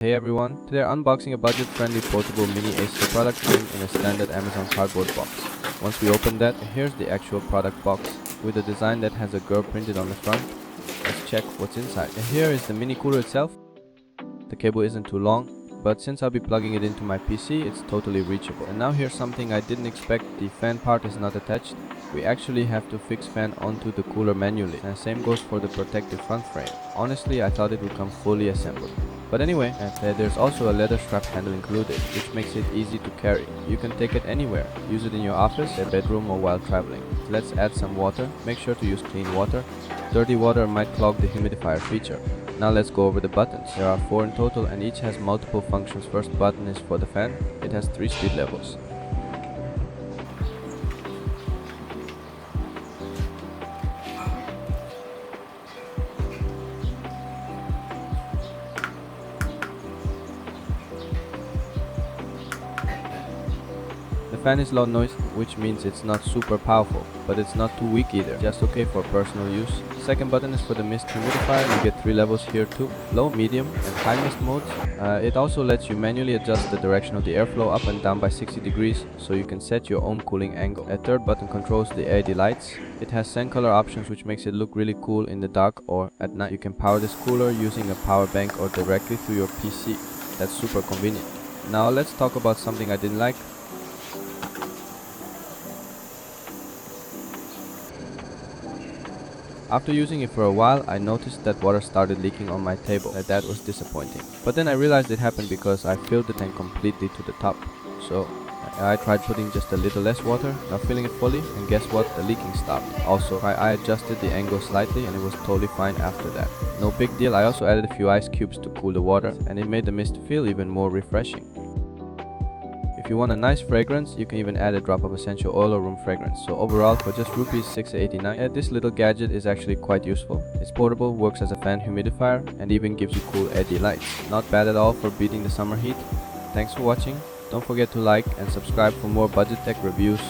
Hey everyone, today I'm unboxing a budget-friendly portable mini AC product frame in a standard Amazon cardboard box. Once we open that, here's the actual product box with a design that has a girl printed on the front. Let's check what's inside. And here is the mini cooler itself. The cable isn't too long, but since I'll be plugging it into my PC, it's totally reachable. And now here's something I didn't expect. The fan part is not attached. We actually have to fix fan onto the cooler manually, and same goes for the protective front frame. Honestly, I thought it would come fully assembled. But anyway, there's also a leather strap handle included, which makes it easy to carry. You can take it anywhere, use it in your office, a bedroom or while traveling. Let's add some water. Make sure to use clean water. Dirty water might clog the humidifier feature. Now let's go over the buttons. There are 4 in total and each has multiple functions. First button is for the fan. It has 3 speed levels. The fan is low noise, which means it's not super powerful, but it's not too weak either, just okay for personal use. Second button is for the mist humidifier. You get 3 levels here too, low, medium and high mist modes. It also lets you manually adjust the direction of the airflow up and down by 60 degrees, so you can set your own cooling angle. A third button controls the LED lights. It has scent color options, which makes it look really cool in the dark or at night. You can power this cooler using a power bank or directly through your PC. That's super convenient. Now let's talk about something I didn't like. After using it for a while, I noticed that water started leaking on my table, and that was disappointing. But then I realized it happened because I filled the tank completely to the top. So I tried putting just a little less water, now filling it fully, and guess what? The leaking stopped. Also, I adjusted the angle slightly and it was totally fine after that. No big deal. I also added a few ice cubes to cool the water, and it made the mist feel even more refreshing. If you want a nice fragrance, you can even add a drop of essential oil or room fragrance. So overall, for just rupees 689, this little gadget is actually quite useful. It's portable, works as a fan humidifier, and even gives you cool LED lights. Not bad at all for beating the summer heat. Thanks for watching. Don't forget to like and subscribe for more budget tech reviews.